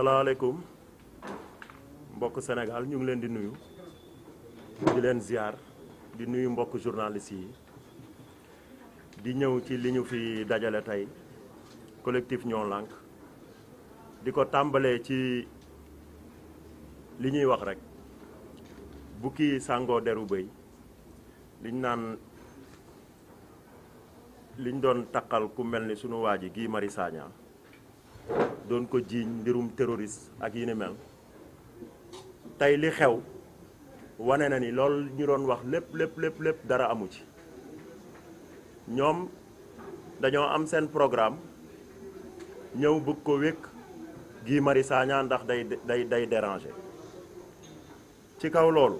salaamaaleykum mbokk Sénégal ñu ngi leen di nuyu di leen ziar di nuyu mbokk journalistes yi di ñëw ci li ñu fi dajale tey collectif Ñoo Lank di ko tàmbalee ci li ñuy wax rek bukki sàngoo deru bëy liñ naan liñ doon taqal ku mel ni sunu waa ji Guy Marius Sagna doon ko jiiñ mbirum terroriste ak yi ni mel tey li xew wane na ni loolu ñu doon wax lépp dara amu ci ñoom dañoo am seen programme ñëw bëgg ko wékk Guy Marius Sagna ndax day déranger ci kaw loolu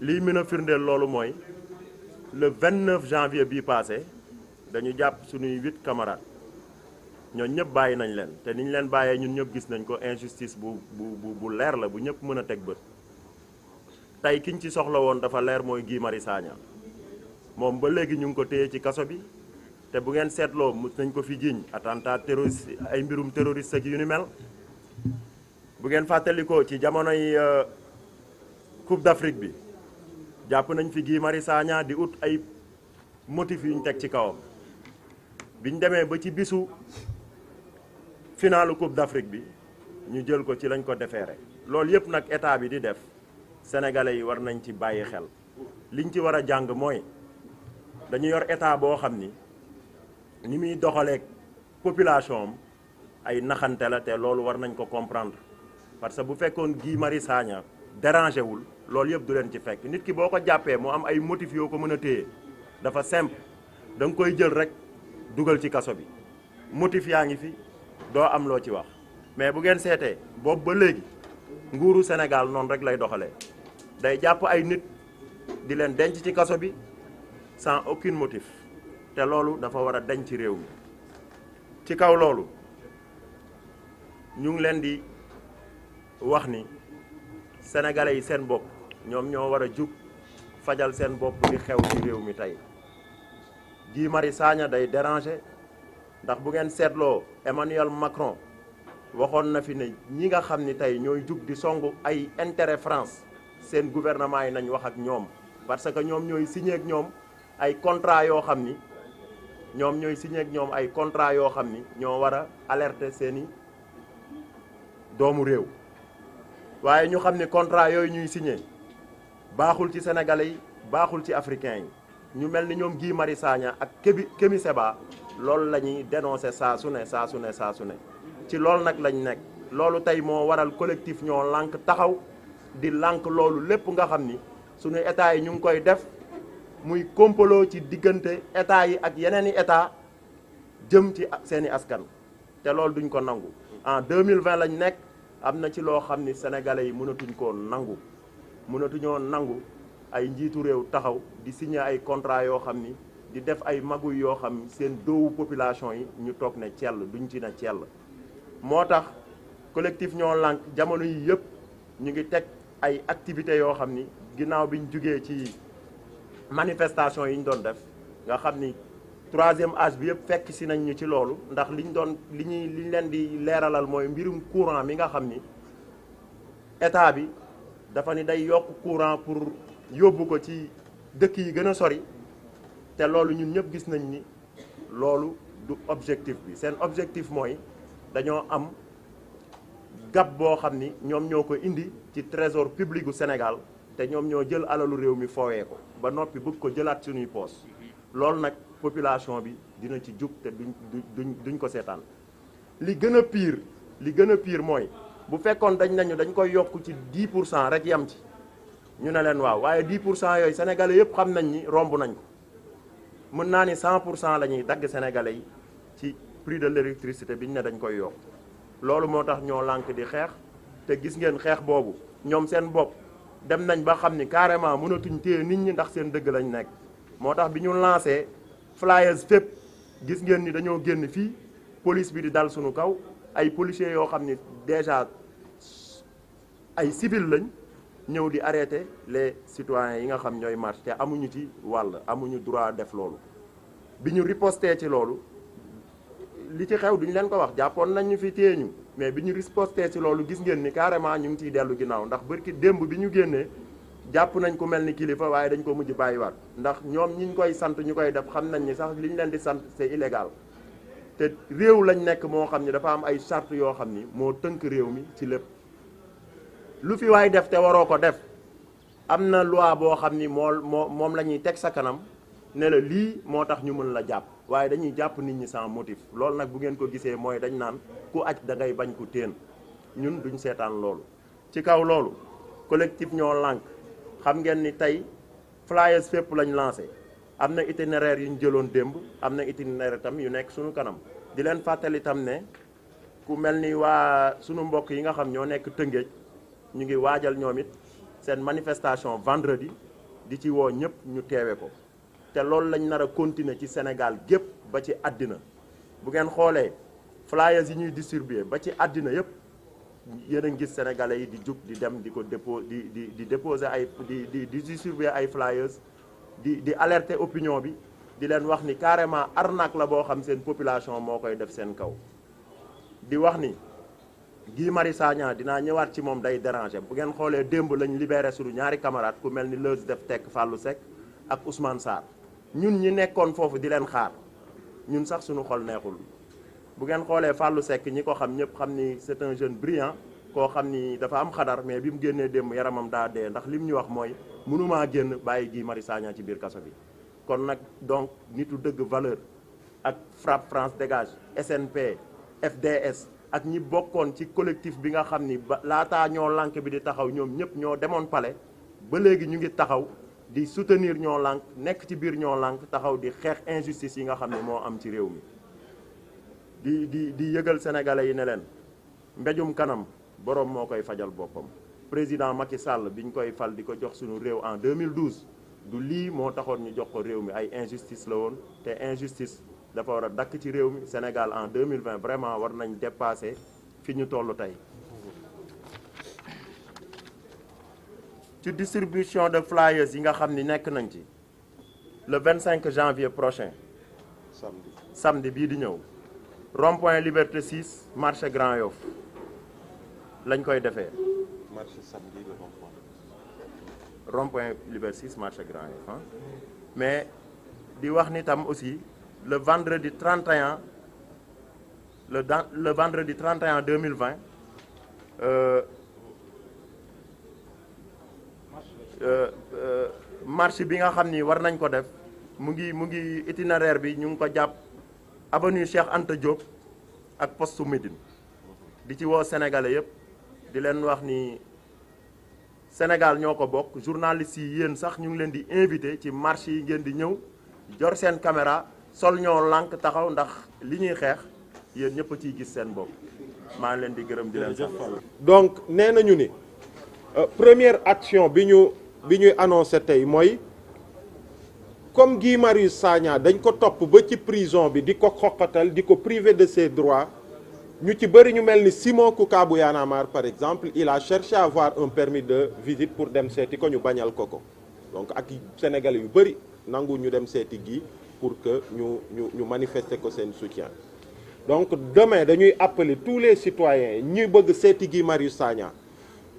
lii mën a firndeel loolu mooy le 29 janvier bii passé dañu jàpp suñuy 8 camarades ñooñu ñëpp bàyyi nañ leen te niñ leen bàyyee ñun ñëpp gis nañ ko injustice bu leer la bu ñëpp mën a teg bët tey kiñ ci soxla woon dafa leer mooy Guy Marius Sagna moom ba léegi ñu ngi ko téye ci kaso bi te bu ngeen seetloo mës nañ ko fi jiiñ attentat terroriste ay mbirum terroriste ak yu ni mel bu ngeen fàttalikoo ci jamonoy Coupe d'Afrique bi jàpp nañ fi Guy Marius Sagna di ut ay motifs yu ñu teg ci kawam biñ demee ba ci bisu finalu Coupe d'Afrique bi ñu jël ko ci lañ ko defeere loolu yëpp nag état bi di def sénégalais yi war nañ ci bàyyi xel liñ ci war a jàng mooy dañu yor état boo xam ni muy doxaleeg population am ay naxante la te loolu war nañ ko comprendre parce que bu fekkoon Guy Marius Sagna dérangé wul loolu yëpp du leen ci fekk nit ki boo ko jàppee mu am ay motifs yoo ko mën a téye dafa simple da nga koy jël rek dugal ci kaso bi motif yaa ngi fi doo am loo ci wax mais bu ngeen seetee boobu ba léegi nguuru Sénégal noonu rek lay doxalee day jàpp ay nit di leen denc ci kaso bi sans aucun motif te loolu dafa war a denc ci réew mi ci kaw loolu ñu ngi leen di wax ni sénégalais yi seen bopp ñoom ñoo war a jug fajal seen bopp li xew ci réew mi tey Guy Marius Sagna day déranger ndax bu ngeen seetloo Emmanuel Macron waxoon na fi ne ñi nga xam ni tey ñooy jug di songu ay intérêt France seen gouvernement yi nañ wax ak ñoom parce que ñoom ñooy signé ak ñoom ay contrat yoo xam ni ñoo war a alerter seeni doomu réew waaye ñu xam ni contrat yooyu ñuy signé baaxul ci sénégalais yi baaxul ci africains yi ñu mel ni ñoom Guy Marius Sagna ak Kémi Séba loolu la ñuy dénoncer saa su ne ci loolu nag lañ nekk loolu tey moo waral collectif Ñoo Lank taxaw di lànk loolu lépp nga xam ni suñu état yi ñu ngi koy def muy complot ci diggante état yi ak yeneen i état jëm ci seeni askan te loolu duñ ko nangu en 2020 lañ nekk am na ci loo xam ni sénégalais yi mënatuñoo nangu ay njiitu réew taxaw di signé ay contrat yoo xam ni di def ay maguy yoo xam seen doowu population yi ñu toog ne cell duñ ci ne cell moo tax collectif Ñoo Lank jamono yi yëpp ñu ngi teg ay activités yoo xam ni ginnaaw bi ñu jugee ci manifestation yi ñu doon def nga xam ni troisième âge bi yëpp fekk si nañ ñu ci loolu ndax liñ leen di leeralal mooy mbirum courant mi nga xam ni état bi dafa ni day yokk courant pour yóbbu ko ci dëkk yi gën a sori te loolu ñun ñëpp gis nañ ni loolu du objectif bi seen objectif mooy dañoo am gab boo xam ni ñoom ñoo ko indi ci trésor public gu Sénégal te ñoom ñoo jël alalu réew mi foowee ko ba noppi bëgg ko jëlaat suñuy poos loolu nag population bi dina ci jug te duñ ko seetaan li gën a pire mooy bu fekkoon dañ koy yokk ci 10% rek yam ci ñu ne leen waaw waaye 10% yooyu sénégalais yëpp xam nañ ni romb nañ ko mën naa ni 100% la ñuy dagg sénégalais yi ci prix de l'électricité bi ñu ne dañ koy yokk loolu moo tax Ñoo Lank di xeex te gis ngeen xeex boobu ñoom seen bopp dem nañ ba xam ni carrément mënatuñ téye nit ñi ndax seen dëgg lañ nekk moo tax bi ñu lancé flyers fépp gis ngeen ni dañoo génn fii police bi di dal suñu kaw ay policiers yoo xam ni déjà ay civil lañ ñëw di arrêter les citoyens yi nga xam ñooy marche te amuñu ci wàll amuñu droit def loolu bi ñu riposté ci loolu li ci xew duñ leen ko wax jàppoon nañ ñu fi téye ñu mais bi ñu riposté ci loolu gis ngeen ni carrément ñu ngi ciy dellu ginnaaw ndax bërki démb bi ñu génnee jàpp nañ ku mel ni kilifa waaye dañ ko mujj bàyyiwaat ndax ñoom ñi ñu koy sant ñu koy def xam nañ ni sax li ñu leen di sant c'est illégal te réew lañ nekk moo xam ni dafa am ay charte yoo xam ni moo tënk réew mi ci lépp lu fi waay def te waroo ko def am na loi boo xam ni moom la ñuy teg sa kanam ne la lii moo tax ñu mën la jàpp waaye dañuy jàpp nit ñi sans motif loolu nag bu ngeen ko gisee mooy dañ naan ku aj da ngay bañ ku téen ñun duñ seetaan loolu ci kaw loolu collectif ñoo lànk xam ngeen ni tey flyers fépp lañ lancé am na itinéraire yu ñu jëloon démb am na itinéraire itam yu nekk suñu kanam di leen fàttali itam ne ku mel ni waa sunu mbokk yi nga xam ñoo nekk Tëngéej ñu ngi waajal ñoom it seen manifestation vendredi di ci woo ñëpp ñu teewe ko te loolu lañ nar a continuer ci Sénégal gépp ba ci àddina bu ngeen xoolee flyers yi ñuy distribuer ba ci àddina yëpp yéen a ngi gis sénégalais yi di jug di dem di ko di déposer ay di distribuer ay flyers di alerter opinion bi di leen wax ni carrément arnaque la boo xam seen population moo koy def seen kaw di wax ni Guy Marius Sagna dinaa ñëwaat ci moom day déranger bu ngeen xoolee démb lañ libéré suñu ñaari camarades ku mel ni Leuz Def Tekk Fallou Seck ak Ousmane Sarr ñun ñi nekkoon foofu di leen xaar ñun sax suñu xol neexul bu ngeen xoolee Fallou Seck ñi ko xam ñëpp xam ni c'est un jeune brillant koo xam ni dafa am xadar mais bi mu génnee démb yaramam daa dee ndax lim ñu wax mooy mënumaa génn bàyyi Guy Marius Sagna ci biir kaso bi kon nag donc nitu dëgg valeur ak FRAPP France Dégage SNP FDS ak ñi bokkoon ci collectif bi nga xam ni ba laataa ñoo lànk bi di taxaw ñoom ñëpp ñoo demoon palais ba léegi ñu ngi taxaw di soutenir ñoo lànk nekk ci biir ñoo lànk taxaw di xeex injustice yi nga xam ne moo am ci réew mi di yëgal sénégalais yi ne leen mbéjum kanam boroom moo koy fajal boppam président Macky Sall bi ñu koy fal di ko jox suñu réew en 2012 du lii moo taxoon ñu jox ko réew mi ay injustice la woon te injustice dafa war a dakk ci réew mi Sénégal en 2020 vraiment war nañ dépasser fi ñu toll tey ci distribution de flyers yi nga xam ni nekk nañ ci le 25 janvier prochain samedi bii di ñëw rond-point Liberté 6 marché Grand Yoff lañ koy defee marché samedi le rond-point Liberté 6 marché Grand Yoff mais di wax ni tam aussi le vendredi 31 le vendredi 31 2020 marche bi nga xam ni war nañ ko def mu ngi itinéraire bi ñu ngi ko jàpp avenue Cheikh Anta Diop ak poste Médine di ci woo sénégalais yëpp di leen wax ni Sénégal ñoo ko bokk journalistes yi yéen sax ñu ngi leen di invité ci marche yi ngeen di ñëw jor seen caméra sol ñoo lànk taxaw ndax li ñuy xeex yéen ñëpp a ciy gis seen bopp maa ngi leen di gërëm di leen sant. donc nee nañu ni première action bi ñuy annoncé tey mooy comme Guy Marius Sagna dañ ko topp ba ci prison bi di ko xoqatal di ko privé de ses droits ñu ci bëri ñu mel ni Simon Kouka bu Y'en a marre par exemple il a cherché à avoir un permis de visite pour dem seeti ko ñu bañal ko donc ak sénégalais yu bëri nangu ñu dem seeti Guy pour que ñu manifester ko seen soutien donc demain dañuy appeler tous les citoyens ñi bëgg seeti Guy Marius Sagna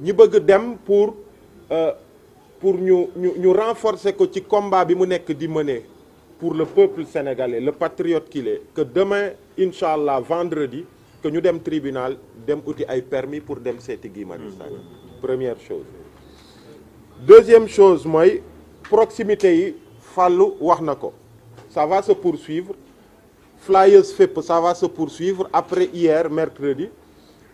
ñi bëgg dem pour ñu renforcer ko ci combat bi mu nekk di mener pour le peuple sénégalais le patriote qu'il est que demain incha allah vendredi que ñu dem tribunal dem uti ay permis pour dem seeti Guy Marius Sagna première chose. deuxième chose mooy proximité yi Fallou wax na ko ça va se poursuivre flyers fépp ça va se poursuivre après hier mercredi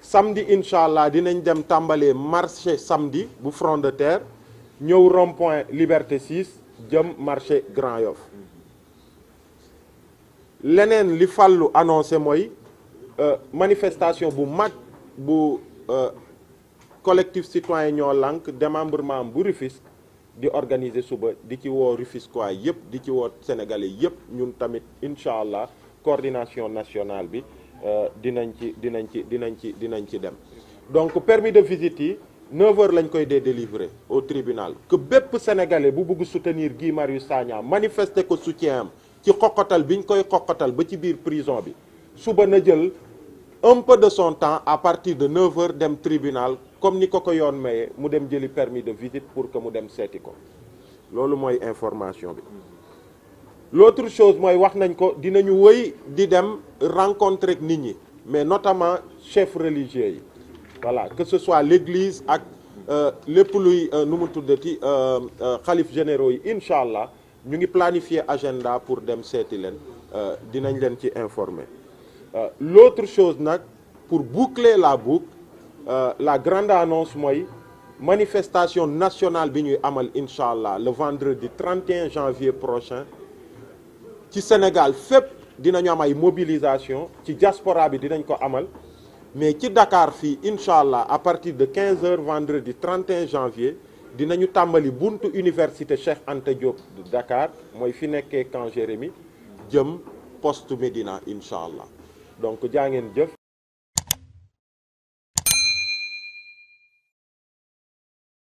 samedi incha allah dinañ dem tàmbalee marché samedi bu front de terre ñëw rond-point Liberté 6 jëm marché Grand Yoff leneen li Fallou annoncé mooy manifestation bu mag bu collectif citoyen ñoo lànk démembrement bu Rufisque di organiser suba di ci woo Rufisquois yëpp di ci woo sénégalais yëpp ñun tamit incha allah coordination nationale bi dinañ ci dem donc permis de visite yi 9h lañ koy délivrer au tribunal que bépp sénégalais bu bëgg soutenir Guy Marius Sagna manifester ko soutien am ci xoqatal biñ koy xoqatal ba ci biir prison bi suba na jël un peu de son temps à partir de 9h dem tribunal comme ni ko yoon maye mu dem jëli permis de visite pour que mu dem seeti ko loolu mooy information bi. L'autre chose mooy wax nañ ko dinañu wëy di dem rencontrer ak nit ñi mais notamment chefs religieux yi voilà que ce soit l'église ak lépp luy nu mu tuddati xalif généraux yi incha allah ñu ngi planifier agenda pour dem seeti leen dinañ leen ci informer. L'autre chose nag pour boucler la boucle la grande annonce mooy manifestation nationale bi ñuy amal incha allah le vendredi 31 janvier prochain ci Sénégal fépp dinañu am ay mobilisation ci diaspora bi dinañ ko amal mais ci Dakar fii incha allah à partir de 15h vendredi 31 janvier dinañu tàmbali buntu université Cheikh Anta Diop de Dakar mooy fi nekkee camp Jérémy jëm poste Médina incha allah donc jaa ngeen jëf